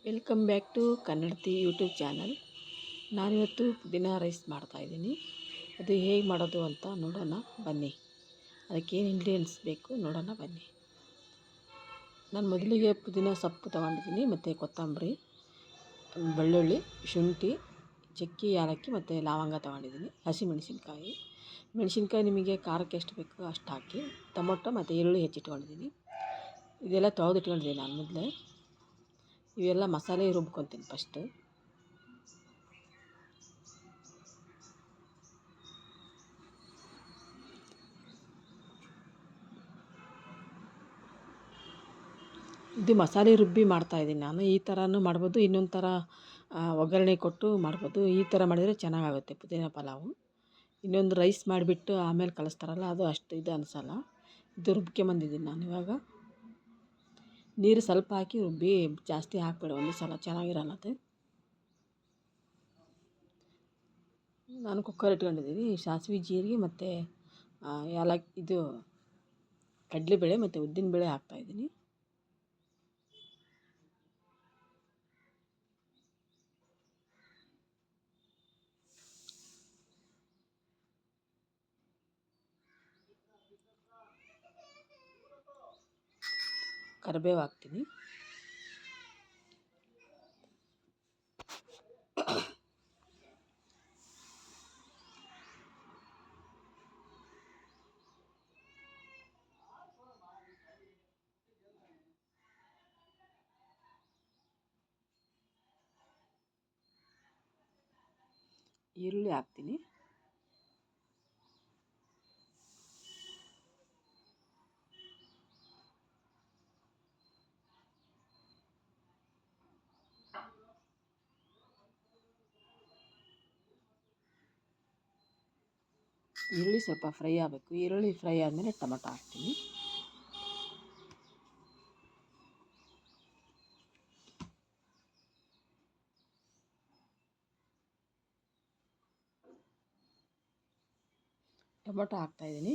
Welcome back to Kannadathi YouTube channel. ನಾನಿವತ್ತು pudina rice ಮಾಡ್ತಾಯಿದ್ದೀನಿ. ಅದು ಹೇಗೆ ಮಾಡೋದು ಅಂತ ನೋಡೋಣ ಬನ್ನಿ. ಅದಕ್ಕೇನು ಇಂಗ್ರೀಡಿಯೆಂಟ್ಸ್ ಬೇಕು ನೋಡೋಣ ಬನ್ನಿ. ನಾನು ಮೊದಲಿಗೆ ಪುದೀನ ಸೊಪ್ಪು ತೊಗೊಂಡಿದ್ದೀನಿ, ಮತ್ತು ಕೊತ್ತಂಬರಿ, ಬೆಳ್ಳುಳ್ಳಿ, ಶುಂಠಿ, ಚಕ್ಕೆ, ಏಲಕ್ಕಿ ಮತ್ತು ಲವಂಗ ತೊಗೊಂಡಿದ್ದೀನಿ. ಹಸಿಮೆಣಸಿನ್ಕಾಯಿ, ಮೆಣಸಿನ್ಕಾಯಿ ನಿಮಗೆ ಖಾರಕ್ಕೆ ಎಷ್ಟು ಬೇಕೋ ಅಷ್ಟು ಹಾಕಿ. ಟೊಮೊಟೊ ಮತ್ತು ಈರುಳ್ಳಿ ಹೆಚ್ಚಿಟ್ಕೊಂಡಿದ್ದೀನಿ. ಇದೆಲ್ಲ ತೊಳೆದಿಟ್ಕೊಂಡಿದ್ದೀನಿ ನಾನು ಮೊದಲೇ. ಇವೆಲ್ಲ ಮಸಾಲೆ ರುಬ್ಕೊತೀನಿ ಫಸ್ಟು. ಇದು ಮಸಾಲೆ ರುಬ್ಬಿ ಮಾಡ್ತಾಯಿದ್ದೀನಿ ನಾನು. ಈ ಥರನೂ ಮಾಡ್ಬೋದು, ಇನ್ನೊಂದು ಥರ ಒಗ್ಗರಣೆ ಕೊಟ್ಟು ಮಾಡ್ಬೋದು. ಈ ಥರ ಮಾಡಿದರೆ ಚೆನ್ನಾಗಾಗುತ್ತೆ ಪುದೀನ ಪಲಾವು. ಇನ್ನೊಂದು ರೈಸ್ ಮಾಡಿಬಿಟ್ಟು ಆಮೇಲೆ ಕಲಿಸ್ತಾರಲ್ಲ, ಅದು ಅಷ್ಟು ಇದು ಅನಿಸಲ್ಲ. ಇದು ರುಬ್ಕೊಂಬಂದಿದ್ದೀನಿ ನಾನು. ಇವಾಗ ನೀರು ಸ್ವಲ್ಪ ಹಾಕಿ ರುಬ್ಬಿ, ಜಾಸ್ತಿ ಹಾಕ್ಬೇಡ, ಒಂದು ಸಲ ಚೆನ್ನಾಗಿರಲ್ಲ ಅದು. ನಾನು ಕುಕ್ಕರ್ ಇಟ್ಕೊಂಡಿದ್ದೀನಿ. ಸಾಸಿವೆ, ಜೀರಿಗೆ ಮತ್ತು ಏಲಕ್ಕಿ, ಇದು ಕಡಲೆಬೇಳೆ ಮತ್ತು ಉದ್ದಿನಬೇಳೆ ಹಾಕ್ತಾಯಿದ್ದೀನಿ. ಕರಿಬೇವು ಹಾಕ್ತೀನಿ. ಈರುಳ್ಳಿ ಹಾಕ್ತೀನಿ. ಈರುಳ್ಳಿ ಸ್ವಲ್ಪ ಫ್ರೈ ಆಗಬೇಕು. ಈರುಳ್ಳಿ ಫ್ರೈ ಆದಮೇಲೆ ಟೊಮೊಟೊ ಹಾಕ್ತೀನಿ. ಟೊಮೊಟೊ ಹಾಕ್ತಾಯಿದ್ದೀನಿ.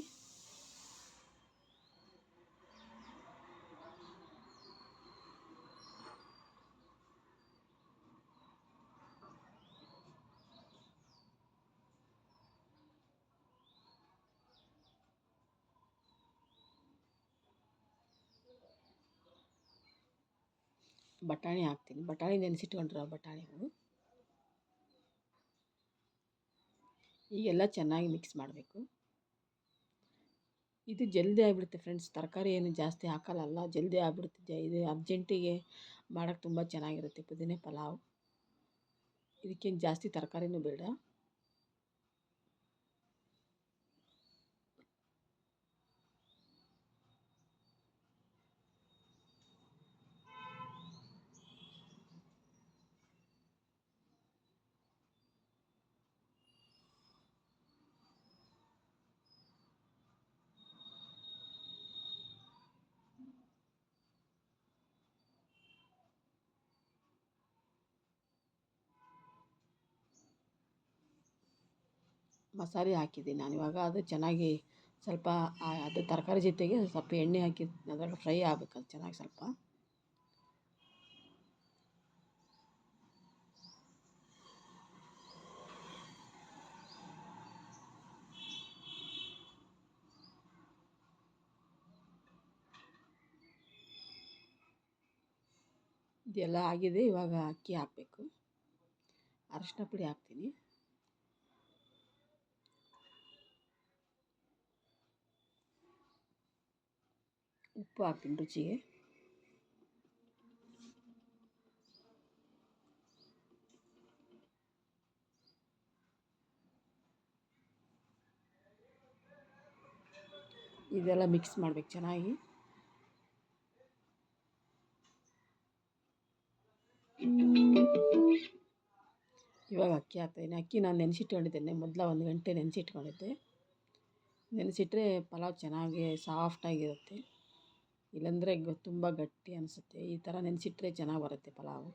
ಬಟಾಣಿ ಹಾಕ್ತೀನಿ. ಬಟಾಣಿ ನೆನೆಸಿಟ್ಕೊಂಡಿರೋ ಬಟಾಣಿಗಳು. ಈಗೆಲ್ಲ ಚೆನ್ನಾಗಿ ಮಿಕ್ಸ್ ಮಾಡಬೇಕು. ಇದು ಜಲ್ದಿ ಆಗಿಬಿಡುತ್ತೆ ಫ್ರೆಂಡ್ಸ್. ತರಕಾರಿ ಏನು ಜಾಸ್ತಿ ಹಾಕಲ್ಲ, ಜಲ್ದಿ ಆಗಿಬಿಡುತ್ತೆ. ಇದು ಅರ್ಜೆಂಟಿಗೆ ಮಾಡೋಕ್ಕೆ ತುಂಬ ಚೆನ್ನಾಗಿರುತ್ತೆ ಪುದೀನ ಪಲಾವ್. ಇದಕ್ಕೇನು ಜಾಸ್ತಿ ತರಕಾರಿನೂ ಬೇಡ. ಮಸಾಲೆ ಹಾಕಿದ್ದೀನಿ ನಾನು. ಇವಾಗ ಅದು ಚೆನ್ನಾಗಿ ಸ್ವಲ್ಪ ಅದು ತರಕಾರಿ ಜೊತೆಗೆ ಸ್ವಲ್ಪ ಎಣ್ಣೆ ಹಾಕಿ ಅದ್ರಲ್ಲಿ ಫ್ರೈ ಆಗಬೇಕು ಅದು ಚೆನ್ನಾಗಿ ಸ್ವಲ್ಪ. ಇದೆಲ್ಲ ಆಗಿದೆ. ಇವಾಗ ಅಕ್ಕಿ ಹಾಕಬೇಕು. ಅರಿಶಿನ ಪುಡಿ ಹಾಕ್ತೀನಿ. ಉಪ್ಪು ಹಾಕ್ತೀನಿ ರುಚಿಗೆ. ಇದೆಲ್ಲ ಮಿಕ್ಸ್ ಮಾಡಬೇಕು ಚೆನ್ನಾಗಿ. ಇವಾಗ ಅಕ್ಕಿ ಹಾಕ್ತಾಯಿದ್ದೀನಿ. ಅಕ್ಕಿ ನಾನು ನೆನೆಸಿಟ್ಕೊಂಡಿದ್ದೇನೆ, ಮೊದಲ 1 ಗಂಟೆ ನೆನೆಸಿಟ್ಕೊಂಡಿದ್ದೆ. ನೆನೆಸಿಟ್ರೆ ಪಲಾವ್ ಚೆನ್ನಾಗಿ ಸಾಫ್ಟಾಗಿರುತ್ತೆ. ಇಲ್ಲಾಂದರೆ ತುಂಬ ಗಟ್ಟಿ ಅನಿಸುತ್ತೆ. ಈ ಥರ ನೆನೆಸಿಟ್ರೆ ಚೆನ್ನಾಗಿ ಬರುತ್ತೆ ಪಲಾವು.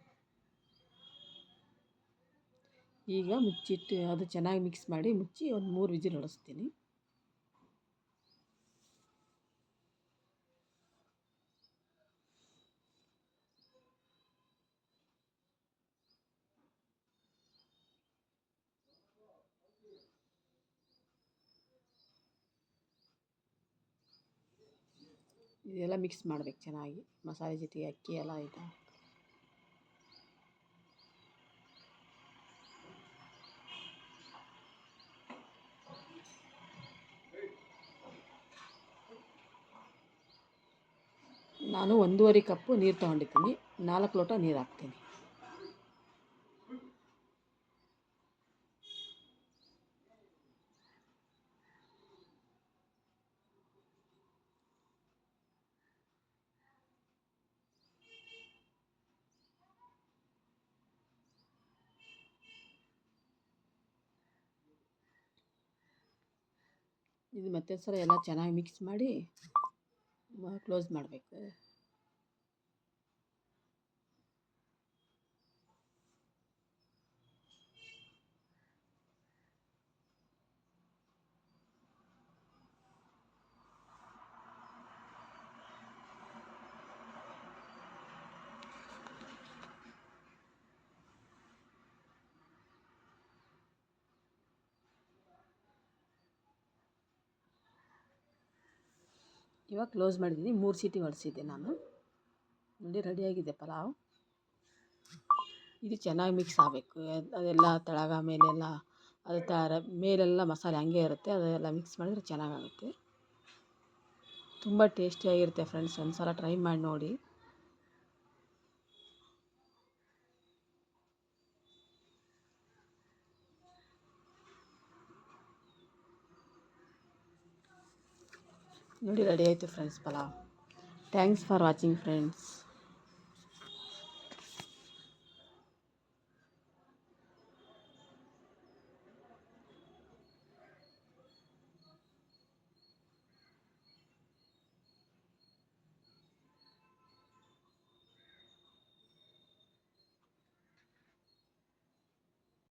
ಈಗ ಮುಚ್ಚಿಟ್ಟು ಅದು ಚೆನ್ನಾಗಿ ಮಿಕ್ಸ್ ಮಾಡಿ ಮುಚ್ಚಿ ಒಂದು 3 ವಿಜಿಲ್ ಹೊಡಿಸ್ತೀನಿ. ಇದೆಲ್ಲ ಮಿಕ್ಸ್ ಮಾಡಬೇಕು ಚೆನ್ನಾಗಿ, ಮಸಾಲೆ ಜೊತೆಗೆ ಅಕ್ಕಿ ಎಲ್ಲ ಇದೆ. ನಾನು 1.5 ಕಪ್ಪು ನೀರು ತೊಗೊಂಡಿದ್ದೀನಿ, 4 ಲೋಟ ನೀರು ಹಾಕ್ತೀನಿ. ಇದು ಮತ್ತೆ ಸಲ ಎಲ್ಲ ಚೆನ್ನಾಗಿ ಮಿಕ್ಸ್ ಮಾಡಿ ಕ್ಲೋಸ್ ಮಾಡಬೇಕು. ಇವಾಗ ಕ್ಲೋಸ್ ಮಾಡಿದ್ದೀನಿ, 3 ಸೀಟಿ ಹೊಡೆಸಿದ್ದೆ ನಾನು. ನೋಡಿ ರೆಡಿಯಾಗಿದೆ ಪಲಾವ್. ಇದು ಚೆನ್ನಾಗಿ ಮಿಕ್ಸ್ ಆಗಬೇಕು, ಅದೆಲ್ಲ ತೆಳಗ ಮೇಲೆಲ್ಲ ಅದು ಮೇಲೆಲ್ಲ ಮಸಾಲೆ ಹಂಗೆ ಇರುತ್ತೆ, ಅದೆಲ್ಲ ಮಿಕ್ಸ್ ಮಾಡಿದರೆ ಚೆನ್ನಾಗಾಗುತ್ತೆ. ತುಂಬ ಟೇಸ್ಟಿಯಾಗಿರುತ್ತೆ ಫ್ರೆಂಡ್ಸ್, ಒಂದು ಸಲ ಟ್ರೈ ಮಾಡಿ ನೋಡಿ. ನೋಡಿ ರೆಡಿ ಆಯಿತು friends pulao. Thanks for watching friends.